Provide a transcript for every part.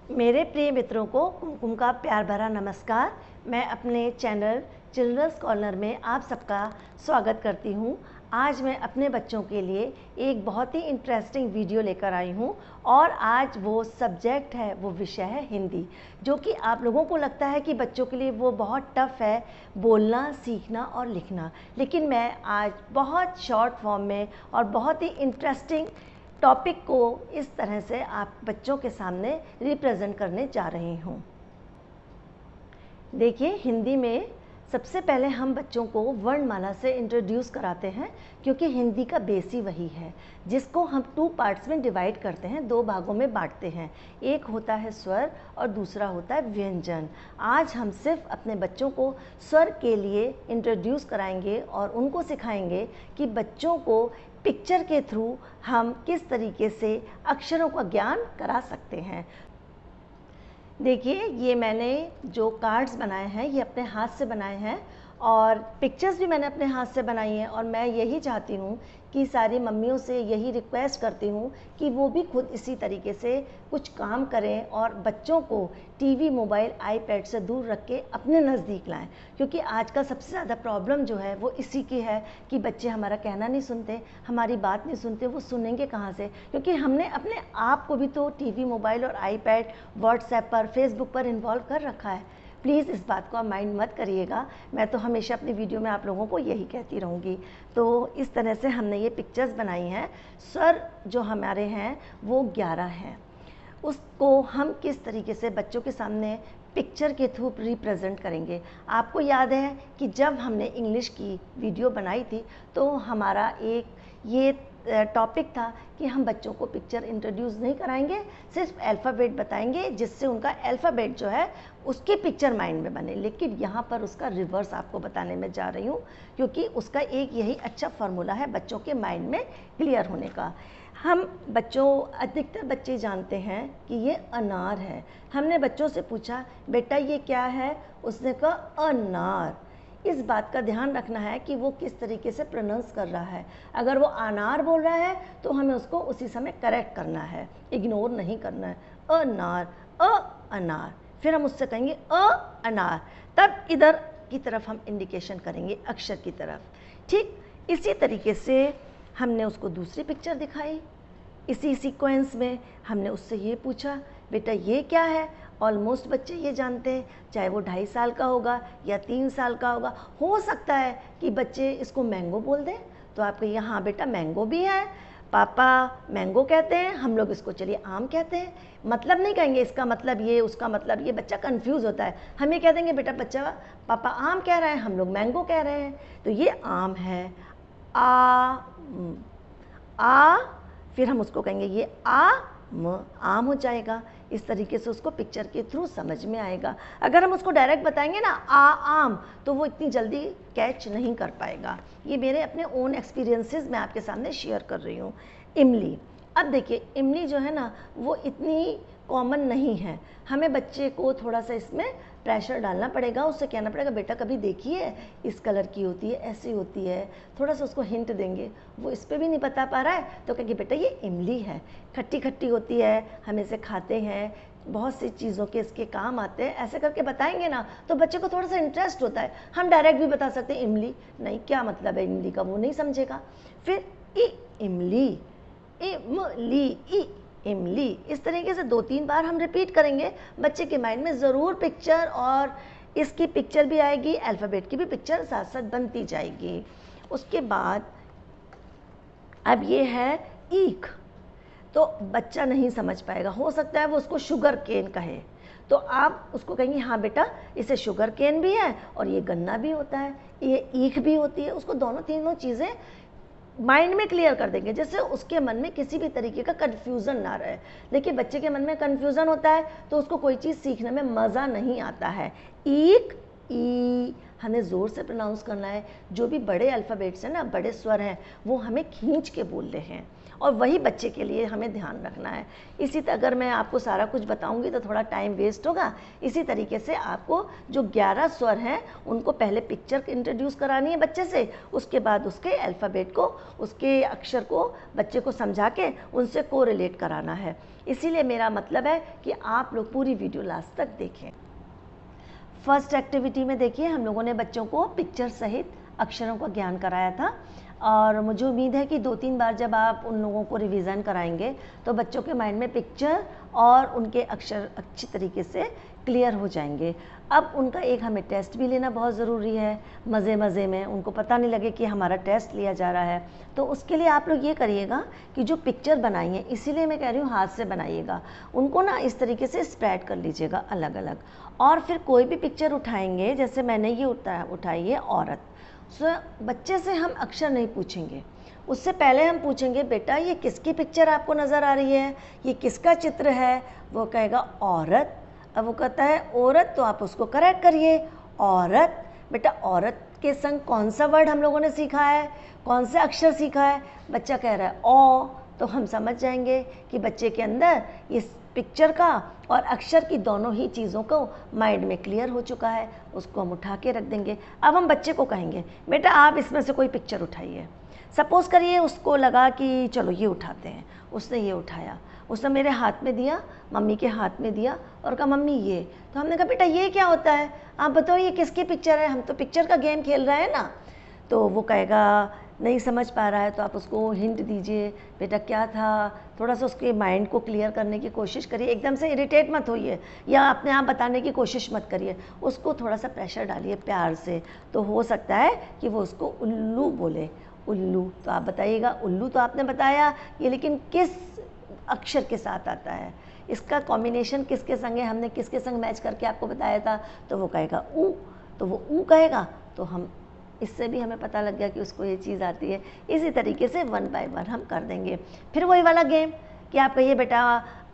मेरे प्रिय मित्रों को कुमकुम का प्यार भरा नमस्कार। मैं अपने चैनल चिल्ड्रंस कॉर्नर में आप सबका स्वागत करती हूँ। आज मैं अपने बच्चों के लिए एक बहुत ही इंटरेस्टिंग वीडियो लेकर आई हूँ और आज वो सब्जेक्ट है, वो विषय है हिंदी, जो कि आप लोगों को लगता है कि बच्चों के लिए वो बहुत टफ़ है बोलना, सीखना और लिखना। लेकिन मैं आज बहुत शॉर्ट फॉर्म में और बहुत ही इंटरेस्टिंग टॉपिक को इस तरह से आप बच्चों के सामने रिप्रेजेंट करने जा रही हूँ। देखिए, हिंदी में सबसे पहले हम बच्चों को वर्णमाला से इंट्रोड्यूस कराते हैं, क्योंकि हिंदी का बेस ही वही है, जिसको हम 2 पार्ट्स में डिवाइड करते हैं, 2 भागों में बांटते हैं। एक होता है स्वर और दूसरा होता है व्यंजन। आज हम सिर्फ अपने बच्चों को स्वर के लिए इंट्रोड्यूस कराएंगे और उनको सिखाएंगे कि बच्चों को पिक्चर के थ्रू हम किस तरीके से अक्षरों का ज्ञान करा सकते हैं। देखिए, ये मैंने जो कार्ड्स बनाए हैं ये अपने हाथ से बनाए हैं और पिक्चर्स भी मैंने अपने हाथ से बनाई हैं, और मैं यही चाहती हूँ कि सारी मम्मियों से यही रिक्वेस्ट करती हूँ कि वो भी खुद इसी तरीके से कुछ काम करें और बच्चों को टीवी, मोबाइल, आईपैड से दूर रख के अपने नज़दीक लाएं। क्योंकि आज का सबसे ज़्यादा प्रॉब्लम जो है वो इसी की है कि बच्चे हमारा कहना नहीं सुनते, हमारी बात नहीं सुनते। वो सुनेंगे कहाँ से? क्योंकि हमने अपने आप को भी तो टीवी, मोबाइल और आईपैड, व्हाट्सएप पर, फेसबुक पर इन्वॉल्व कर रखा है। प्लीज़ इस बात को आप माइंड मत करिएगा। मैं तो हमेशा अपनी वीडियो में आप लोगों को यही कहती रहूँगी। तो इस तरह से हमने ये पिक्चर्स बनाई हैं। स्वर जो हमारे हैं वो 11 हैं। उसको हम किस तरीके से बच्चों के सामने पिक्चर के थ्रू रिप्रेजेंट करेंगे। आपको याद है कि जब हमने इंग्लिश की वीडियो बनाई थी तो हमारा एक ये टॉपिक था कि हम बच्चों को पिक्चर इंट्रोड्यूस नहीं कराएंगे, सिर्फ अल्फ़ाबेट बताएंगे, जिससे उनका अल्फ़ाबेट जो है उसकी पिक्चर माइंड में बने। लेकिन यहाँ पर उसका रिवर्स आपको बताने में जा रही हूँ, क्योंकि उसका एक यही अच्छा फार्मूला है बच्चों के माइंड में क्लियर होने का। हम बच्चों, अधिकतर बच्चे जानते हैं कि ये अनार है। हमने बच्चों से पूछा, बेटा ये क्या है? उसने कहा अनार। इस बात का ध्यान रखना है कि वो किस तरीके से प्रोनाउंस कर रहा है। अगर वो अनार बोल रहा है तो हमें उसको उसी समय करेक्ट करना है, इग्नोर नहीं करना है। अनार, अनार। फिर हम उससे कहेंगे अनार, तब इधर की तरफ हम इंडिकेशन करेंगे, अक्षर की तरफ। ठीक इसी तरीके से हमने उसको दूसरी पिक्चर दिखाई। इसी सीक्वेंस में हमने उससे ये पूछा, बेटा ये क्या है? ऑलमोस्ट बच्चे ये जानते हैं, चाहे वो 2.5 साल का होगा या 3 साल का होगा। हो सकता है कि बच्चे इसको मैंगो बोल दें, तो आप कहिए हाँ बेटा मैंगो भी है, पापा मैंगो कहते हैं, हम लोग इसको चलिए आम कहते हैं। मतलब नहीं कहेंगे इसका मतलब ये, उसका मतलब ये, बच्चा कंफ्यूज होता है। हम ये कह देंगे बेटा बच्चा पापा आम कह रहे हैं, हम लोग मैंगो कह रहे हैं, तो ये आम है। आ, फिर हम उसको कहेंगे ये आम हो जाएगा। इस तरीके से उसको पिक्चर के थ्रू समझ में आएगा। अगर हम उसको डायरेक्ट बताएंगे ना आम, तो वो इतनी जल्दी कैच नहीं कर पाएगा। ये मेरे अपने ओन एक्सपीरियंसेस मैं आपके सामने शेयर कर रही हूँ। इमली, अब देखिए इमली जो है ना वो इतनी कॉमन नहीं है। हमें बच्चे को थोड़ा सा इसमें प्रेशर डालना पड़ेगा, उससे कहना पड़ेगा बेटा कभी देखिए इस कलर की होती है, ऐसी होती है। थोड़ा सा उसको हिंट देंगे, वो इस पर भी नहीं बता पा रहा है तो कहेंगे बेटा ये इमली है, खट्टी खट्टी होती है, हम इसे खाते हैं, बहुत सी चीज़ों के इसके काम आते हैं। ऐसे करके बताएंगे ना तो बच्चे को थोड़ा सा इंटरेस्ट होता है। हम डायरेक्ट भी बता सकते हैं इमली, नहीं क्या मतलब है इमली का, वो नहीं समझेगा। फिर इमली, इमली, इमली, इस तरीके से 2-3 बार हम रिपीट करेंगे। बच्चे के माइंड में ज़रूर पिक्चर, और इसकी पिक्चर भी आएगी, अल्फ़ाबेट की भी पिक्चर साथ साथ बनती जाएगी। उसके बाद अब ये है ईख, तो बच्चा नहीं समझ पाएगा, हो सकता है वो उसको शुगर केन कहे, तो आप उसको कहेंगे हाँ बेटा इसे शुगर केन भी है और ये गन्ना भी होता है, ये ईख भी होती है। उसको दोनों तीनों चीज़ें माइंड में क्लियर कर देंगे, जिससे उसके मन में किसी भी तरीके का कन्फ्यूज़न ना रहे। देखिए बच्चे के मन में कन्फ्यूज़न होता है तो उसको कोई चीज़ सीखने में मज़ा नहीं आता है। ईख ई हमें ज़ोर से प्रोनाउंस करना है। जो भी बड़े अल्फ़ाबेट्स हैं ना, बड़े स्वर हैं, वो हमें खींच के बोलने हैं और वही बच्चे के लिए हमें ध्यान रखना है। इसी तरह अगर मैं आपको सारा कुछ बताऊंगी तो थोड़ा टाइम वेस्ट होगा। इसी तरीके से आपको जो 11 स्वर हैं उनको पहले पिक्चर इंट्रोड्यूस करानी है बच्चे से, उसके बाद उसके अल्फ़ाबेट को, उसके अक्षर को बच्चे को समझा के उनसे कोरिलेट कराना है। इसीलिए मेरा मतलब है कि आप लोग पूरी वीडियो लास्ट तक देखें। फर्स्ट एक्टिविटी में देखिए हम लोगों ने बच्चों को पिक्चर सहित अक्षरों का ज्ञान कराया था और मुझे उम्मीद है कि 2-3 बार जब आप उन लोगों को रिवीजन कराएंगे तो बच्चों के माइंड में पिक्चर और उनके अक्षर अच्छी तरीके से क्लियर हो जाएंगे। अब उनका एक हमें टेस्ट भी लेना बहुत ज़रूरी है, मज़े मज़े में उनको पता नहीं लगे कि हमारा टेस्ट लिया जा रहा है। तो उसके लिए आप लोग ये करिएगा कि जो पिक्चर बनाई है, इसीलिए मैं कह रही हूँ हाथ से बनाइएगा, उनको ना इस तरीके से स्प्रेड कर लीजिएगा अलग अलग। और फिर कोई भी पिक्चर उठाएंगे, जैसे मैंने ये उठाई है औरत, बच्चे से हम अक्षर नहीं पूछेंगे, उससे पहले हम पूछेंगे बेटा ये किसकी पिक्चर आपको नज़र आ रही है, ये किसका चित्र है। वो कहेगा औरत। अब वो कहता है औरत, तो आप उसको करेक्ट करिए, औरत। बेटा औरत के संग कौन सा वर्ड हम लोगों ने सीखा है, कौन सा अक्षर सीखा है। बच्चा कह रहा है ओ, तो हम समझ जाएंगे कि बच्चे के अंदर इस पिक्चर का और अक्षर की दोनों ही चीज़ों को माइंड में क्लियर हो चुका है। उसको हम उठा के रख देंगे। अब हम बच्चे को कहेंगे बेटा आप इसमें से कोई पिक्चर उठाइए। सपोज़ करिए उसको लगा कि चलो ये उठाते हैं, उसने ये उठाया, उसने मेरे हाथ में दिया, मम्मी के हाथ में दिया और कहा मम्मी ये। तो हमने कहा बेटा ये क्या होता है, आप बताओ ये किसकी पिक्चर है, हम तो पिक्चर का गेम खेल रहे हैं ना। तो वो कहेगा नहीं समझ पा रहा है, तो आप उसको हिंट दीजिए बेटा क्या था, थोड़ा सा उसके माइंड को क्लियर करने की कोशिश करिए। एकदम से इरिटेट मत होइए या अपने आप बताने की कोशिश मत करिए, उसको थोड़ा सा प्रेशर डालिए प्यार से। तो हो सकता है कि वो उसको उल्लू बोले। उल्लू, तो आप बताइएगा उल्लू तो आपने बताया, ये लेकिन किस अक्षर के साथ आता है, इसका कॉम्बिनेशन किसके संग है, हमने किसके संग मैच करके आपको बताया था। तो वो कहेगा ऊ, तो वो ऊ कहेगा, तो हम इससे भी हमें पता लग गया कि उसको ये चीज़ आती है। इसी तरीके से 1 बाय 1 हम कर देंगे। फिर वही वाला गेम कि आप कहिए बेटा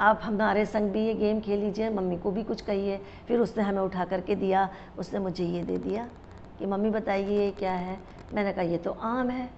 आप हमारे संग भी ये गेम खेल लीजिए, मम्मी को भी कुछ कहिए। फिर उसने हमें उठा करके दिया, उसने मुझे ये दे दिया कि मम्मी बताइए ये क्या है। मैंने कहा ये तो आम है।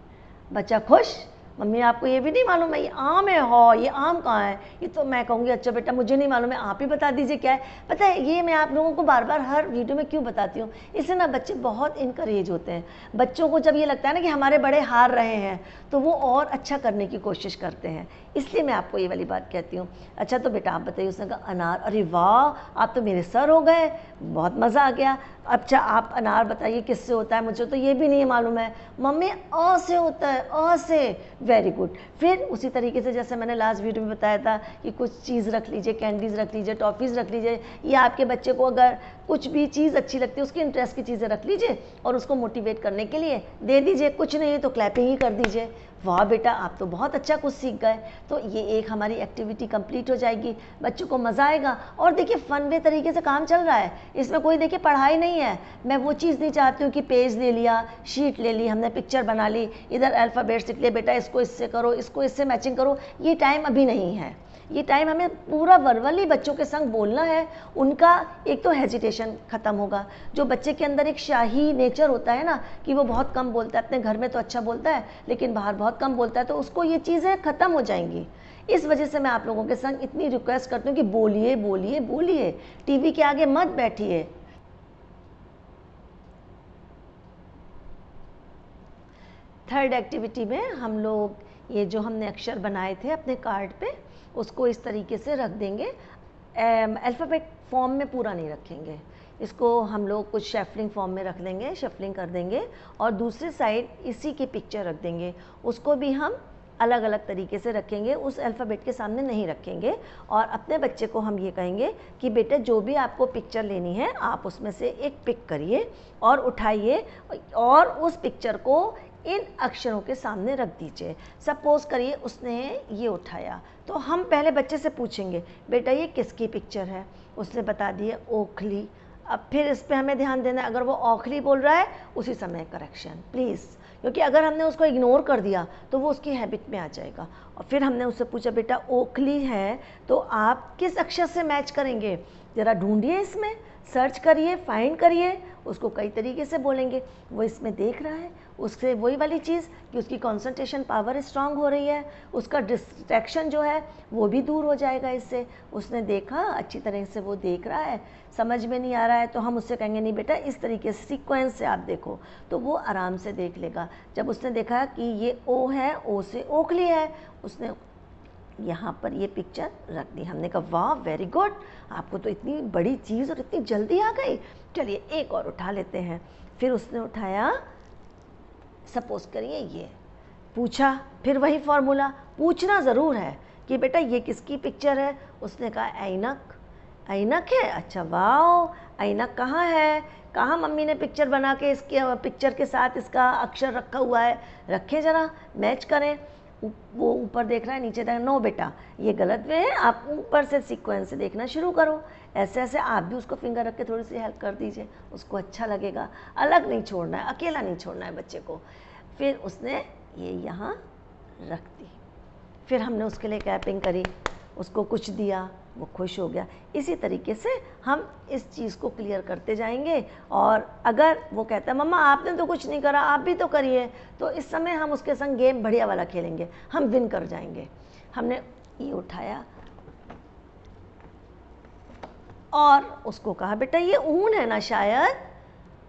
बच्चा खुश, मम्मी आपको ये भी नहीं मालूम है ये आम है, हो ये आम कहाँ है। ये तो मैं कहूँगी अच्छा बेटा मुझे नहीं मालूम है, आप ही बता दीजिए क्या है। पता है ये मैं आप लोगों को बार बार हर वीडियो में क्यों बताती हूँ, इससे ना बच्चे बहुत इनकरेज होते हैं। बच्चों को जब ये लगता है ना कि हमारे बड़े हार रहे हैं तो वो और अच्छा करने की कोशिश करते हैं, इसलिए मैं आपको ये वाली बात कहती हूँ। अच्छा तो बेटा आप बताइए। उसने कहा अनार। अरे वाह आप तो मेरे सर हो गए, बहुत मज़ा आ गया। अच्छा आप अनार बताइए किससे होता है, मुझे तो ये भी नहीं मालूम है। मम्मी अ से होता है, अ से। Very good. फिर उसी तरीके से जैसे मैंने लास्ट वीडियो में बताया था कि कुछ चीज़ रख लीजिए, कैंडीज़ रख लीजिए, टॉफ़ीज़ रख लीजिए, या आपके बच्चे को अगर कुछ भी चीज़ अच्छी लगती है उसकी इंटरेस्ट की चीज़ें रख लीजिए और उसको मोटिवेट करने के लिए दे दीजिए। कुछ नहीं है तो क्लैपिंग ही कर दीजिए। वाह बेटा आप तो बहुत अच्छा कुछ सीख गए। तो ये एक हमारी एक्टिविटी कंप्लीट हो जाएगी, बच्चों को मज़ा आएगा। और देखिए फन वे तरीके से काम चल रहा है, इसमें कोई देखिए पढ़ाई नहीं है। मैं वो चीज़ नहीं चाहती हूँ कि पेज ले लिया, शीट ले ली, हमने पिक्चर बना ली, इधर अल्फ़ाबेट सीख लिए, बेटा इसको इससे करो, इसको इससे मैचिंग करो। ये टाइम अभी नहीं है। ये टाइम हमें पूरा वर्बली बच्चों के संग बोलना है। उनका एक तो हेजिटेशन ख़त्म होगा, जो बच्चे के अंदर एक शाही नेचर होता है ना कि वो बहुत कम बोलता है, अपने घर में तो अच्छा बोलता है लेकिन बाहर बहुत कम बोलता है, तो उसको ये चीज़ें ख़त्म हो जाएंगी। इस वजह से मैं आप लोगों के संग इतनी रिक्वेस्ट करती हूँ कि बोलिए बोलिए बोलिए, टीवी के आगे मत बैठिए। थर्ड एक्टिविटी में हम लोग ये जो हमने अक्षर बनाए थे अपने कार्ड पे उसको इस तरीके से रख देंगे। अल्फ़ाबेट फॉर्म में पूरा नहीं रखेंगे, इसको हम लोग कुछ शेफलिंग फॉर्म में रख देंगे, शेफलिंग कर देंगे और दूसरी साइड इसी की पिक्चर रख देंगे। उसको भी हम अलग अलग तरीके से रखेंगे, उस अल्फ़ाबेट के सामने नहीं रखेंगे। और अपने बच्चे को हम ये कहेंगे कि बेटे जो भी आपको पिक्चर लेनी है आप उसमें से एक पिक करिए और उठाइए और उस पिक्चर को इन अक्षरों के सामने रख दीजिए। सपोज़ करिए उसने ये उठाया, तो हम पहले बच्चे से पूछेंगे बेटा ये किसकी पिक्चर है। उसने बता दिए ओखली। अब फिर इस पर हमें ध्यान देना है, अगर वो ओखली बोल रहा है उसी समय करेक्शन प्लीज़, क्योंकि अगर हमने उसको इग्नोर कर दिया तो वो उसकी हैबिट में आ जाएगा। और फिर हमने उससे पूछा बेटा ओखली है तो आप किस अक्षर से मैच करेंगे, ज़रा ढूंढिए, इसमें सर्च करिए, फाइंड करिए उसको कई तरीके से बोलेंगे। वो इसमें देख रहा है, उससे वही वाली चीज़ कि उसकी कंसंट्रेशन पावर स्ट्रांग हो रही है, उसका डिस्ट्रैक्शन जो है वो भी दूर हो जाएगा इससे। उसने देखा, अच्छी तरह से वो देख रहा है, समझ में नहीं आ रहा है तो हम उससे कहेंगे नहीं बेटा इस तरीके से सीक्वेंस से आप देखो, तो वो आराम से देख लेगा। जब उसने देखा कि ये ओ है, ओ से ओखली है, उसने यहाँ पर ये पिक्चर रख दी। हमने कहा वाह वेरी गुड, आपको तो इतनी बड़ी चीज़ और इतनी जल्दी आ गई, चलिए एक और उठा लेते हैं। फिर उसने उठाया, सपोज करिए ये, पूछा, फिर वही फॉर्मूला, पूछना ज़रूर है कि बेटा ये किसकी पिक्चर है। उसने कहा ऐनक। ऐनक है, अच्छा वाह, ऐनक कहाँ है, कहाँ मम्मी ने पिक्चर बना के इसके पिक्चर के साथ इसका अक्षर रखा हुआ है, रखें ज़रा मैच करें। वो ऊपर देख रहा है, नीचे देख रहा है, नो बेटा ये गलत वे है, आप ऊपर से सीक्वेंस से देखना शुरू करो। ऐसे ऐसे आप भी उसको फिंगर रख के थोड़ी सी हेल्प कर दीजिए, उसको अच्छा लगेगा। अलग नहीं छोड़ना है, अकेला नहीं छोड़ना है बच्चे को। फिर उसने ये यहाँ रख दी, फिर हमने उसके लिए कैपिंग करी, उसको कुछ दिया, वो खुश हो गया। इसी तरीके से हम इस चीज़ को क्लियर करते जाएंगे। और अगर वो कहता है मम्मा आपने तो कुछ नहीं करा, आप भी तो करिए, तो इस समय हम उसके संग गेम बढ़िया वाला खेलेंगे, हम विन कर जाएंगे। हमने ये उठाया और उसको कहा बेटा ये ऊन है ना शायद,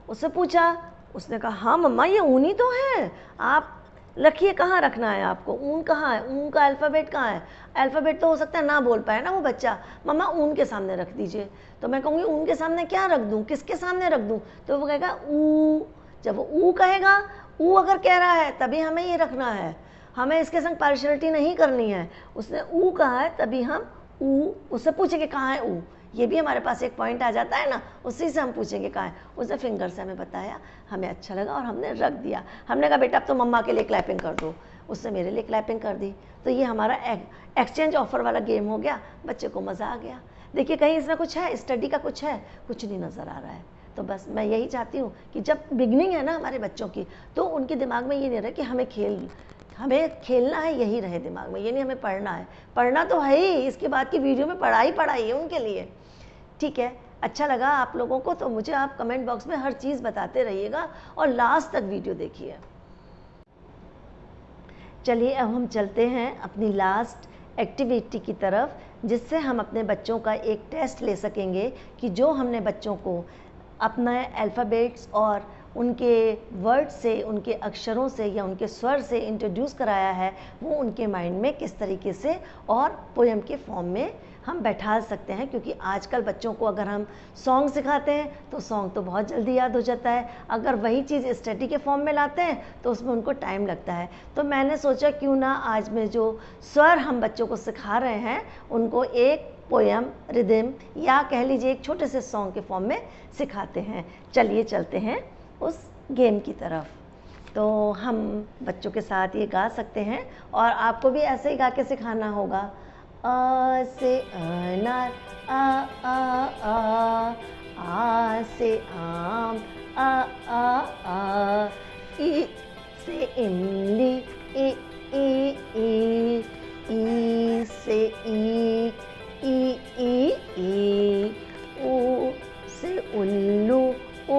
उससे पूछा, उसने कहा हाँ मम्मा ये ऊन ही तो है, आप रखिए, कहाँ रखना है आपको, ऊन कहाँ है, ऊन का अल्फ़ाबेट कहाँ है। अल्फ़ाबेट तो हो सकता है ना बोल पाए ना वो बच्चा, मम्मा ऊन के सामने रख दीजिए। तो मैं कहूँगी ऊन के सामने क्या रख दूँ, किसके सामने रख दूँ, तो वो कहेगा ऊ। जब वो ऊ कहेगा, ऊ अगर कह रहा है तभी हमें ये रखना है, हमें इसके संग पार्शलिटी नहीं करनी है। उसने ऊ कहा है तभी हम ऊ, उससे पूछेंगे कहाँ है ऊ, ये भी हमारे पास एक पॉइंट आ जाता है ना, उसी से हम पूछेंगे कहाँ है। उसने फिंगर से हमें बताया, हमें अच्छा लगा और हमने रख दिया। हमने कहा बेटा अब तो मम्मा के लिए क्लैपिंग कर दो, उसने मेरे लिए क्लैपिंग कर दी। तो ये हमारा एक्सचेंज ऑफर वाला गेम हो गया, बच्चे को मज़ा आ गया। देखिए कहीं इसमें कुछ है, स्टडी का कुछ है, कुछ नहीं नज़र आ रहा है। तो बस मैं यही चाहती हूँ कि जब बिगनिंग है ना हमारे बच्चों की, तो उनके दिमाग में ये नहीं रहा कि हमें खेलना है, यही रहे दिमाग में, ये नहीं हमें पढ़ना है। पढ़ना तो है ही, इसके बाद की वीडियो में पढ़ाई है उनके लिए। ठीक है, अच्छा लगा आप लोगों को तो मुझे आप कमेंट बॉक्स में हर चीज़ बताते रहिएगा और लास्ट तक वीडियो देखिए। चलिए अब हम चलते हैं अपनी लास्ट एक्टिविटी की तरफ, जिससे हम अपने बच्चों का एक टेस्ट ले सकेंगे कि जो हमने बच्चों को अपना अल्फ़ाबेट्स और उनके वर्ड से, उनके अक्षरों से या उनके स्वर से इंट्रोड्यूस कराया है, वो उनके माइंड में किस तरीके से और पोएम के फॉर्म में हम बैठा सकते हैं। क्योंकि आजकल बच्चों को अगर हम सॉन्ग सिखाते हैं तो सॉन्ग तो बहुत जल्दी याद हो जाता है, अगर वही चीज़ स्टडी के फॉर्म में लाते हैं तो उसमें उनको टाइम लगता है। तो मैंने सोचा क्यों ना आज में जो स्वर हम बच्चों को सिखा रहे हैं उनको एक पोएम, रिदम या कह लीजिए एक छोटे से सॉन्ग के फॉर्म में सिखाते हैं। चलिए चलते हैं उस गेम की तरफ। तो हम बच्चों के साथ ये गा सकते हैं और आपको भी ऐसे ही गा के सिखाना होगा। अ से अनार, आ से आम, आ, ई से इमली, ई से ईख, ई, ऊ से उल्लू, ऊ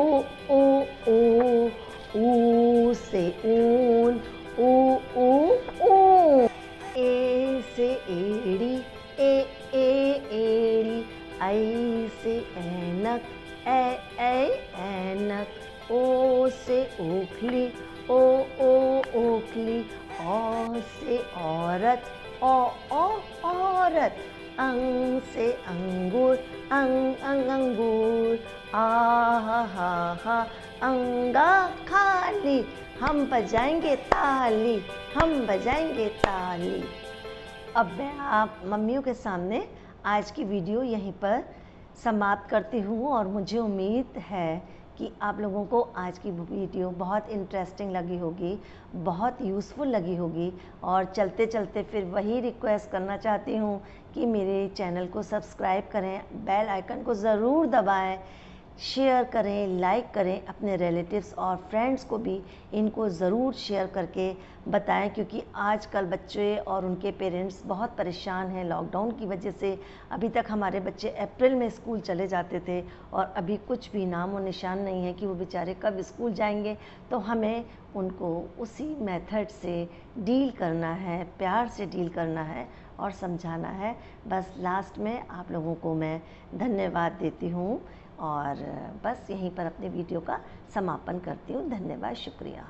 से ऊन, ऊ, ए से एड़ी, एड़ी, आई से ऐनक, ऐनक, ओ से ओखली, ओखली, औ से औरत, औरत, अंग से अंगूर, अंगूर, हा, अंगा खाली, हम बजाएंगे ताली, हम बजाएंगे ताली। अब मैं आप मम्मियों के सामने आज की वीडियो यहीं पर समाप्त करती हूँ और मुझे उम्मीद है कि आप लोगों को आज की वीडियो बहुत इंटरेस्टिंग लगी होगी, बहुत यूज़फुल लगी होगी। और चलते चलते फिर वही रिक्वेस्ट करना चाहती हूँ कि मेरे चैनल को सब्सक्राइब करें, बेल आइकन को ज़रूर दबाएं शेयर करें, लाइक करें, अपने रिलेटिव्स और फ्रेंड्स को भी इनको ज़रूर शेयर करके बताएं, क्योंकि आजकल बच्चे और उनके पेरेंट्स बहुत परेशान हैं लॉकडाउन की वजह से। अभी तक हमारे बच्चे अप्रैल में स्कूल चले जाते थे और अभी कुछ भी नामो निशान नहीं है कि वो बेचारे कब स्कूल जाएंगे। तो हमें उनको उसी मेथड से डील करना है, प्यार से डील करना है और समझाना है। बस लास्ट में आप लोगों को मैं धन्यवाद देती हूँ और बस यहीं पर अपने वीडियो का समापन करती हूँ। धन्यवाद, शुक्रिया।